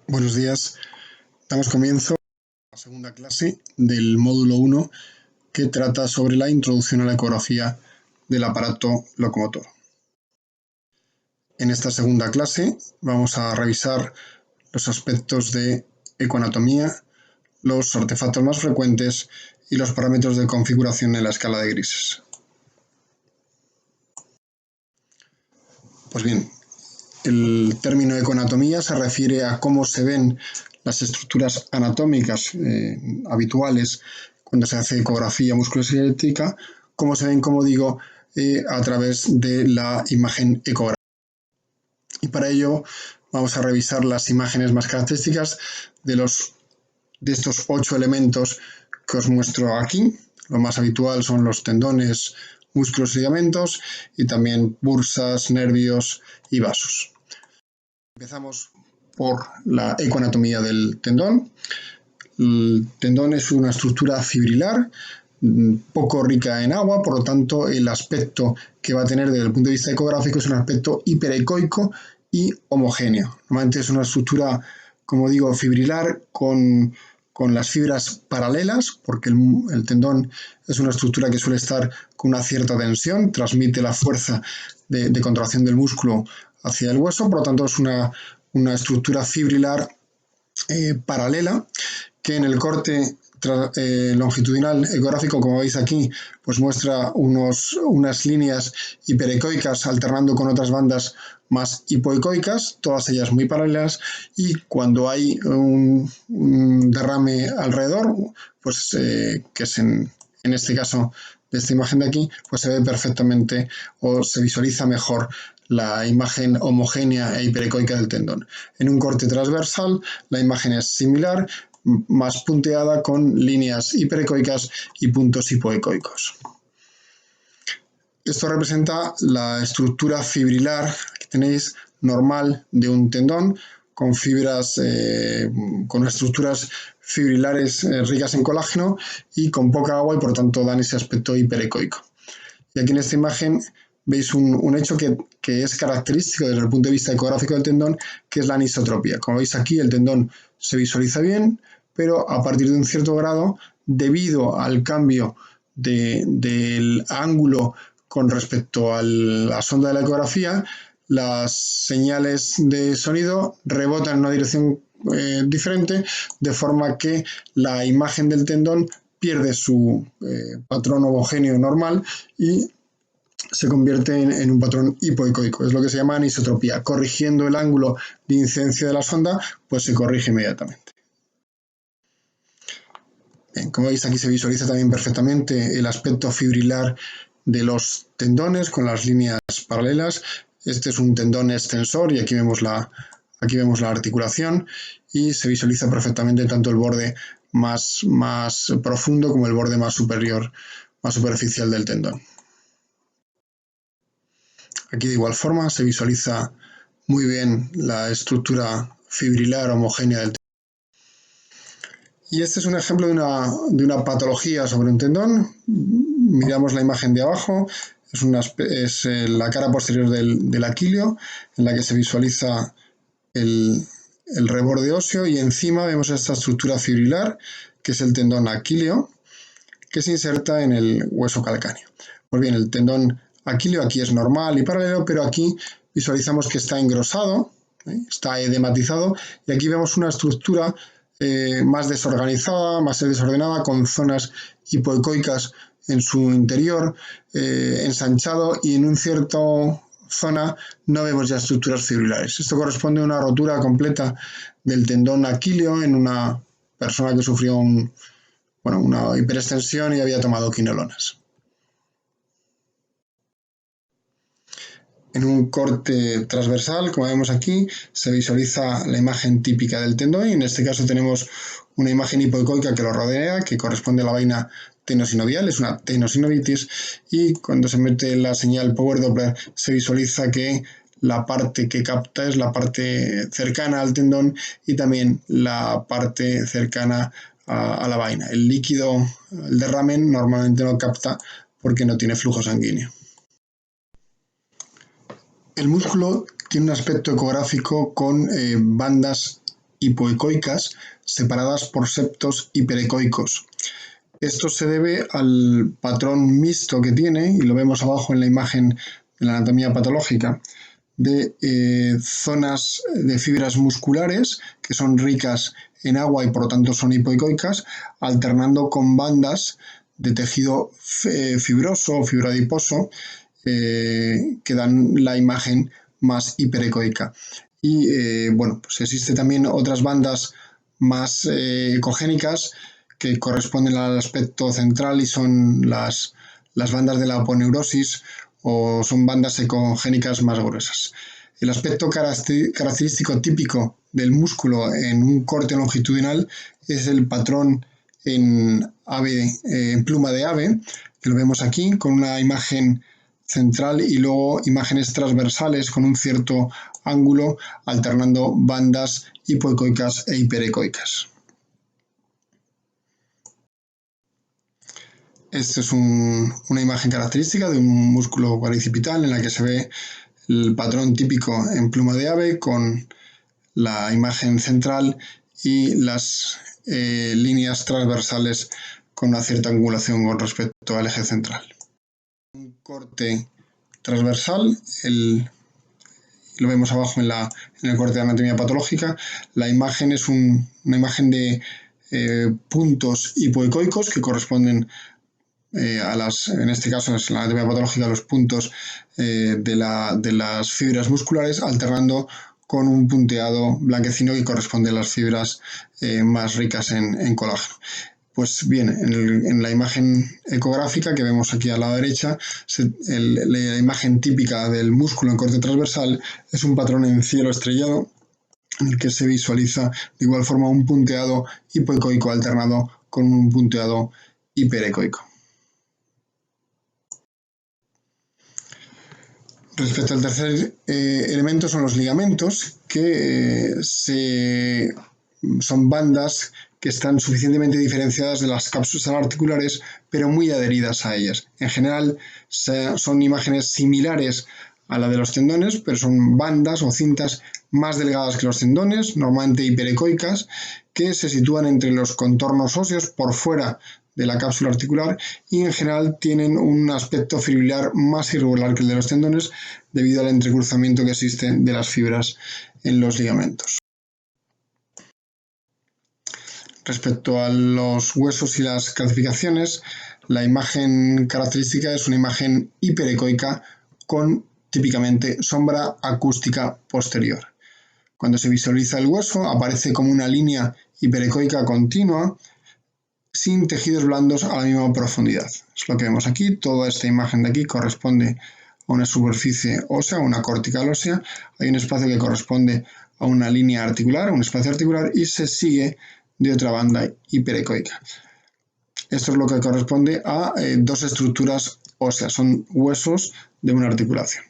Buenos días. Damos comienzo a la segunda clase del módulo 1 que trata sobre la introducción a la ecografía del aparato locomotor. En esta segunda clase vamos a revisar los aspectos de ecoanatomía, los artefactos más frecuentes y los parámetros de configuración en la escala de grises. Pues bien, el término ecoanatomía se refiere a cómo se ven las estructuras anatómicas habituales cuando se hace ecografía musculoesquelética, cómo se ven, como digo, a través de la imagen ecográfica. Y para ello vamos a revisar las imágenes más características de estos 8 elementos que os muestro aquí. Lo más habitual son los tendones, músculos y ligamentos, y también bursas, nervios y vasos. Empezamos por la ecoanatomía del tendón. El tendón es una estructura fibrilar poco rica en agua, por lo tanto el aspecto que va a tener desde el punto de vista ecográfico es un aspecto hiperecoico y homogéneo. Normalmente es una estructura, como digo, fibrilar con las fibras paralelas, porque el tendón es una estructura que suele estar con una cierta tensión, transmite la fuerza de contracción del músculo hacia el hueso, por lo tanto es una estructura fibrilar paralela, que en el corte longitudinal ecográfico, como veis aquí, pues muestra unas líneas hiperecoicas alternando con otras bandas más hipoecoicas, todas ellas muy paralelas, y cuando hay un derrame alrededor, pues que es en este caso de esta imagen de aquí, pues se ve perfectamente o se visualiza mejor la imagen homogénea e hiperecoica del tendón. En un corte transversal la imagen es similar, más punteada con líneas hiperecoicas y puntos hipoecoicos. Esto representa la estructura fibrilar que tenéis normal de un tendón con fibras, con estructuras fibrilares ricas en colágeno y con poca agua, y por tanto dan ese aspecto hiperecoico. Y aquí en esta imagen veis un hecho que es característico desde el punto de vista ecográfico del tendón, que es la anisotropía. Como veis aquí, el tendón se visualiza bien, pero a partir de un cierto grado, debido al cambio del ángulo con respecto a la sonda de la ecografía, las señales de sonido rebotan en una dirección diferente, de forma que la imagen del tendón pierde su patrón homogéneo normal y se convierte en un patrón hipoecoico. Es lo que se llama anisotropía. Corrigiendo el ángulo de incidencia de la sonda, pues se corrige inmediatamente. Bien, como veis, aquí se visualiza también perfectamente el aspecto fibrilar de los tendones con las líneas paralelas. Este es un tendón extensor y aquí vemos la articulación, y se visualiza perfectamente tanto el borde más profundo como el borde más superior, más superficial del tendón. Aquí de igual forma se visualiza muy bien la estructura fibrilar homogénea del tendón. Y este es un ejemplo de una patología sobre un tendón. Miramos la imagen de abajo, es la cara posterior del aquileo, en la que se visualiza el reborde óseo, y encima vemos esta estructura fibrilar, que es el tendón aquileo, que se inserta en el hueso calcáneo. Pues bien, el tendón aquileo aquí es normal y paralelo, pero aquí visualizamos que está engrosado, está edematizado, y aquí vemos una estructura más desorganizada, más desordenada, con zonas hipoecoicas en su interior, ensanchado, y en un cierto zona no vemos ya estructuras fibrilares. Esto corresponde a una rotura completa del tendón aquileo en una persona que sufrió una hiperextensión y había tomado quinolonas. En un corte transversal, como vemos aquí, se visualiza la imagen típica del tendón, y en este caso tenemos una imagen hipoecoica que lo rodea, que corresponde a la vaina tenosinovial, es una tenosinovitis, y cuando se mete la señal Power Doppler se visualiza que la parte que capta es la parte cercana al tendón y también la parte cercana a la vaina. El líquido, el derramen, normalmente no capta porque no tiene flujo sanguíneo. El músculo tiene un aspecto ecográfico con bandas hipoecoicas separadas por septos hiperecoicos. Esto se debe al patrón mixto que tiene, y lo vemos abajo en la imagen de la anatomía patológica, de zonas de fibras musculares que son ricas en agua y por lo tanto son hipoecoicas, alternando con bandas de tejido fibroso o fibroadiposo que dan la imagen más hiperecoica. Y bueno, pues existen también otras bandas más ecogénicas que corresponden al aspecto central y son las bandas de la aponeurosis, o son bandas ecogénicas más gruesas. El aspecto característico típico del músculo en un corte longitudinal es el patrón en pluma de ave, que lo vemos aquí con una imagen central y luego imágenes transversales con un cierto ángulo, alternando bandas hipoecoicas e hiperecoicas. Esta es una imagen característica de un músculo cuadricipital en la que se ve el patrón típico en pluma de ave con la imagen central y las líneas transversales con una cierta angulación con respecto al eje central. Un corte transversal, lo vemos abajo en el corte de anatomía patológica. La imagen es una imagen de puntos hipoecoicos que corresponden en este caso es la anatomía patológica, los puntos de las fibras musculares, alternando con un punteado blanquecino que corresponde a las fibras más ricas en colágeno. Pues bien, en la imagen ecográfica que vemos aquí a la derecha, la imagen típica del músculo en corte transversal es un patrón en cielo estrellado en el que se visualiza de igual forma un punteado hipoecoico alternado con un punteado hiperecoico. Respecto al tercer elemento son los ligamentos, que son bandas que están suficientemente diferenciadas de las cápsulas articulares, pero muy adheridas a ellas. En general son imágenes similares a la de los tendones, pero son bandas o cintas más delgadas que los tendones, normalmente hiperecoicas, que se sitúan entre los contornos óseos por fuera de la cápsula articular y en general tienen un aspecto fibrilar más irregular que el de los tendones debido al entrecruzamiento que existe de las fibras en los ligamentos. Respecto a los huesos y las calcificaciones, la imagen característica es una imagen hiperecoica con típicamente sombra acústica posterior. Cuando se visualiza el hueso aparece como una línea hiperecoica continua sin tejidos blandos a la misma profundidad. Es lo que vemos aquí. Toda esta imagen de aquí corresponde a una superficie ósea, una cortical ósea. Hay un espacio que corresponde a una línea articular, un espacio articular, y se sigue de otra banda hiperecoica. Esto es lo que corresponde a dos estructuras óseas, son huesos de una articulación.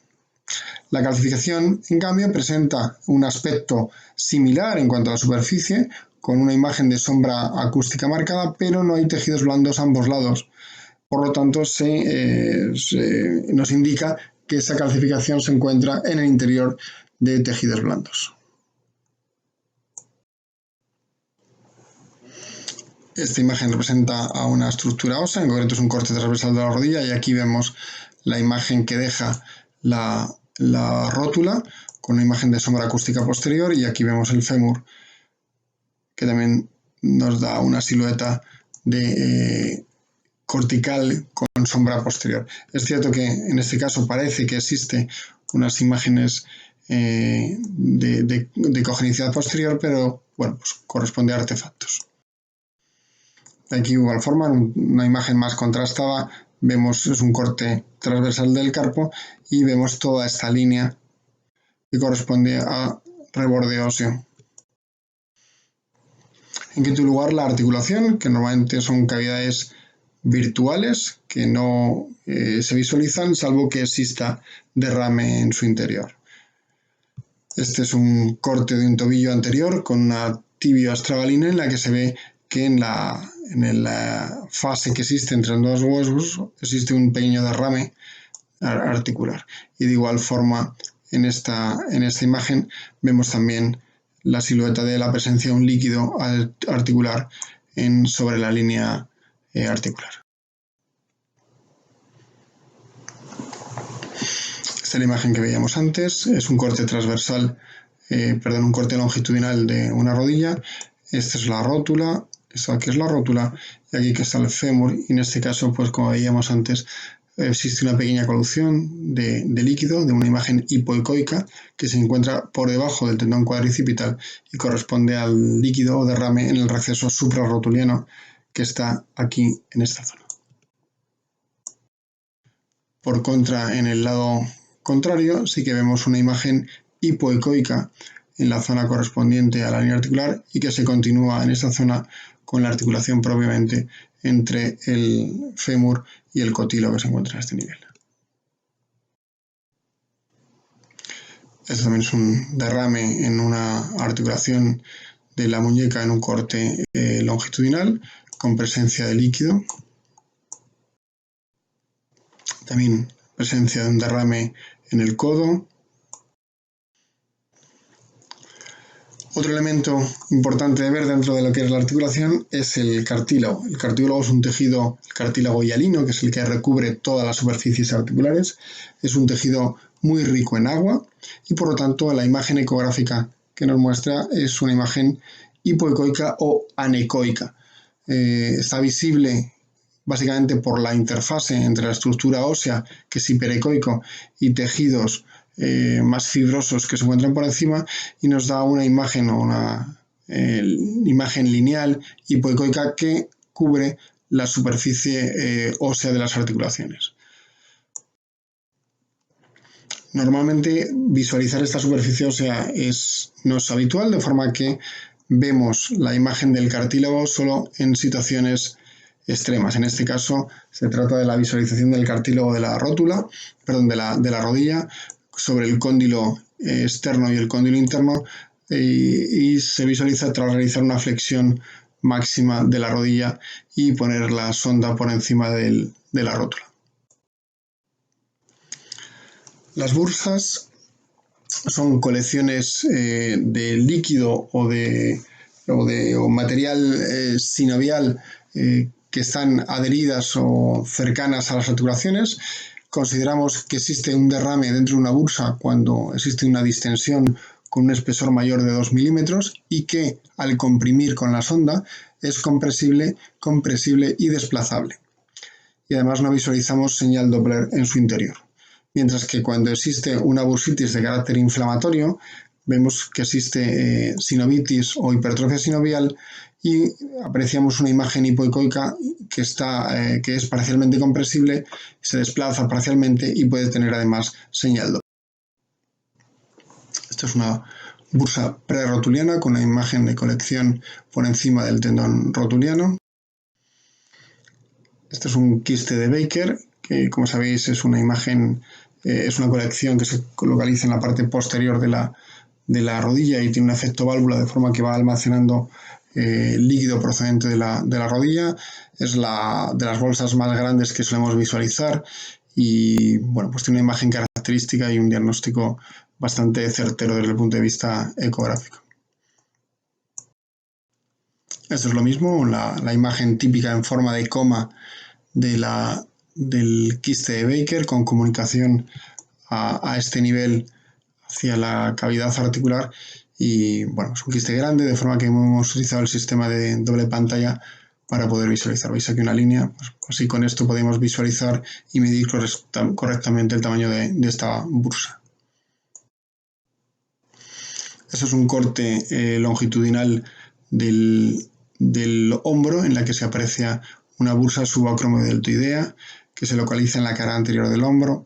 La calcificación, en cambio, presenta un aspecto similar en cuanto a la superficie, con una imagen de sombra acústica marcada, pero no hay tejidos blandos a ambos lados. Por lo tanto, nos indica que esa calcificación se encuentra en el interior de tejidos blandos. Esta imagen representa a una estructura ósea, en concreto es un corte transversal de la rodilla, y aquí vemos la imagen que deja la rótula con una imagen de sombra acústica posterior, y aquí vemos el fémur, que también nos da una silueta de cortical con sombra posterior. Es cierto que en este caso parece que existe unas imágenes de cogenicidad posterior, pero bueno, pues corresponde a artefactos. Aquí, de igual forma, una imagen más contrastada, vemos es un corte transversal del carpo y vemos toda esta línea que corresponde a reborde óseo. En quinto lugar, la articulación, que normalmente son cavidades virtuales que no se visualizan salvo que exista derrame en su interior. Este es un corte de un tobillo anterior con una tibia astragalina en la que se ve que en la fase que existe entre los dos huesos existe un pequeño derrame articular. Y de igual forma en esta imagen vemos también la silueta de la presencia de un líquido articular sobre la línea articular. Esta es la imagen que veíamos antes, es un corte transversal, un corte longitudinal de una rodilla. Esta es la rótula, esta aquí es la rótula y aquí que está el fémur, y en este caso, pues como veíamos antes, existe una pequeña colusión de líquido, de una imagen hipoecoica que se encuentra por debajo del tendón cuadricipital y corresponde al líquido o derrame en el receso suprarrotuliano que está aquí en esta zona. Por contra, en el lado contrario, sí que vemos una imagen hipoecoica en la zona correspondiente a la línea articular y que se continúa en esta zona con la articulación propiamente entre el fémur y el cotilo que se encuentra a este nivel. Esto también es un derrame en una articulación de la muñeca en un corte longitudinal con presencia de líquido. También presencia de un derrame en el codo. Otro elemento importante de ver dentro de lo que es la articulación es el cartílago. El cartílago es un tejido, el cartílago hialino, que es el que recubre todas las superficies articulares. Es un tejido muy rico en agua y por lo tanto la imagen ecográfica que nos muestra es una imagen hipoecoica o anecoica. Está visible básicamente por la interfase entre la estructura ósea, que es hiperecoico, y tejidos más fibrosos que se encuentran por encima, y nos da una imagen o una imagen lineal hipoecoica que cubre la superficie ósea de las articulaciones. Normalmente visualizar esta superficie ósea no es habitual, de forma que vemos la imagen del cartílago solo en situaciones extremas. En este caso se trata de la visualización del cartílago de la rótula, de la rodilla, sobre el cóndilo externo y el cóndilo interno, y se visualiza tras realizar una flexión máxima de la rodilla y poner la sonda por encima de la rótula. Las bursas son colecciones de líquido o material sinovial que están adheridas o cercanas a las articulaciones. Consideramos que existe un derrame dentro de una bursa cuando existe una distensión con un espesor mayor de 2 milímetros y que al comprimir con la sonda es compresible y desplazable. Y además no visualizamos señal Doppler en su interior. Mientras que cuando existe una bursitis de carácter inflamatorio, vemos que existe sinovitis o hipertrofia sinovial y apreciamos una imagen hipoecoica que es parcialmente compresible, se desplaza parcialmente y puede tener además señal Doppler. Esta es una bursa prerrotuliana con una imagen de colección por encima del tendón rotuliano. Este es un quiste de Baker, que como sabéis es una imagen, es una colección que se localiza en la parte posterior de la rodilla y tiene un efecto válvula, de forma que va almacenando líquido procedente de la rodilla. Es de las bolsas más grandes que solemos visualizar y bueno, pues tiene una imagen característica y un diagnóstico bastante certero desde el punto de vista ecográfico. Esto es lo mismo, la imagen típica en forma de coma del quiste de Baker con comunicación a este nivel hacia la cavidad articular y bueno, es un quiste grande, de forma que hemos utilizado el sistema de doble pantalla para poder visualizar. Veis aquí una línea, pues así con esto podemos visualizar y medir correctamente el tamaño de esta bursa. Eso es un corte longitudinal del hombro en la que se aprecia una bursa subacromideltoidea que se localiza en la cara anterior del hombro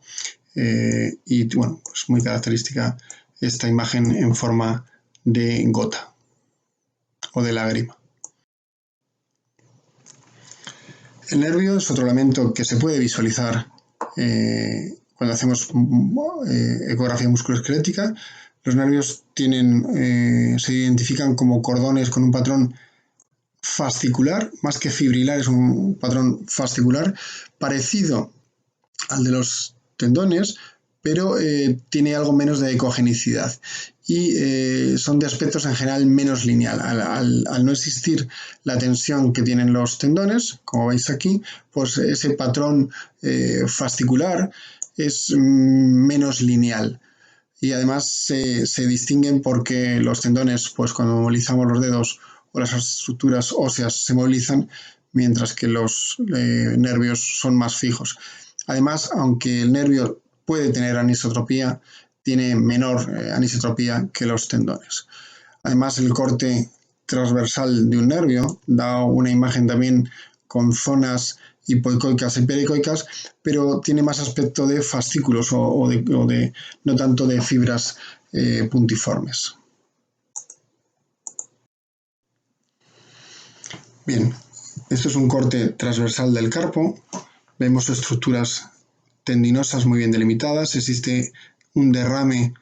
y bueno, pues muy característica esta imagen en forma de gota o de lágrima. El nervio es otro elemento que se puede visualizar cuando hacemos ecografía musculoesquelética. Los nervios se identifican como cordones con un patrón fascicular, más que fibrilar, es un patrón fascicular, parecido al de los tendones, pero tiene algo menos de ecogenicidad. y son de aspectos en general menos lineal. Al no existir la tensión que tienen los tendones, como veis aquí, pues ese patrón fascicular es menos lineal. Y además se distinguen porque los tendones, pues cuando movilizamos los dedos o las estructuras óseas se movilizan, mientras que los nervios son más fijos. Además, aunque el nervio puede tener anisotropía, tiene menor anisotropía que los tendones. Además, el corte transversal de un nervio da una imagen también con zonas hipoicoicas y pericoicas, pero tiene más aspecto de fascículos o de no tanto de fibras puntiformes. Bien, esto es un corte transversal del carpo. Vemos estructuras tendinosas muy bien delimitadas. Existe un derrame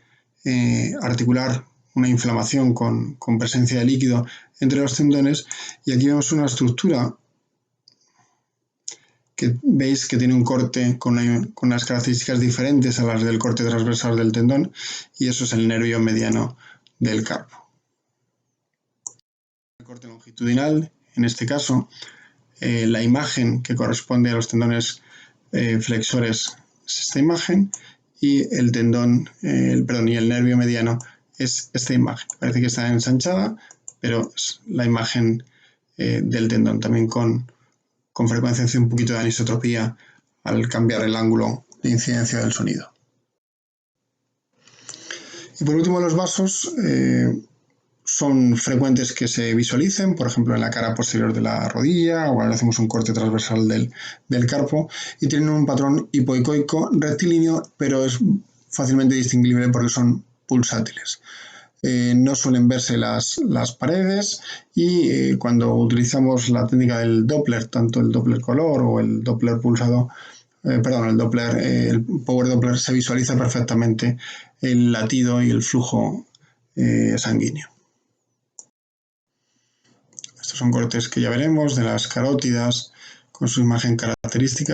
articular, una inflamación con presencia de líquido entre los tendones. Y aquí vemos una estructura que veis que tiene un corte con unas características diferentes a las del corte transversal del tendón, y eso es el nervio mediano del carpo. El corte longitudinal, en este caso, la imagen que corresponde a los tendones flexores es esta imagen, y el tendón, y el nervio mediano es esta imagen. Parece que está ensanchada, pero es la imagen del tendón, también con frecuencia hace un poquito de anisotropía al cambiar el ángulo de incidencia del sonido. Y por último, los vasos son frecuentes que se visualicen, por ejemplo en la cara posterior de la rodilla o cuando hacemos un corte transversal del carpo, y tienen un patrón hipoicoico rectilíneo, pero es fácilmente distinguible porque son pulsátiles. No suelen verse las paredes, y cuando utilizamos la técnica del Doppler, tanto el Doppler color o el Doppler pulsado, el Power Doppler, se visualiza perfectamente el latido y el flujo sanguíneo. Estos son cortes que ya veremos de las carótidas con su imagen característica.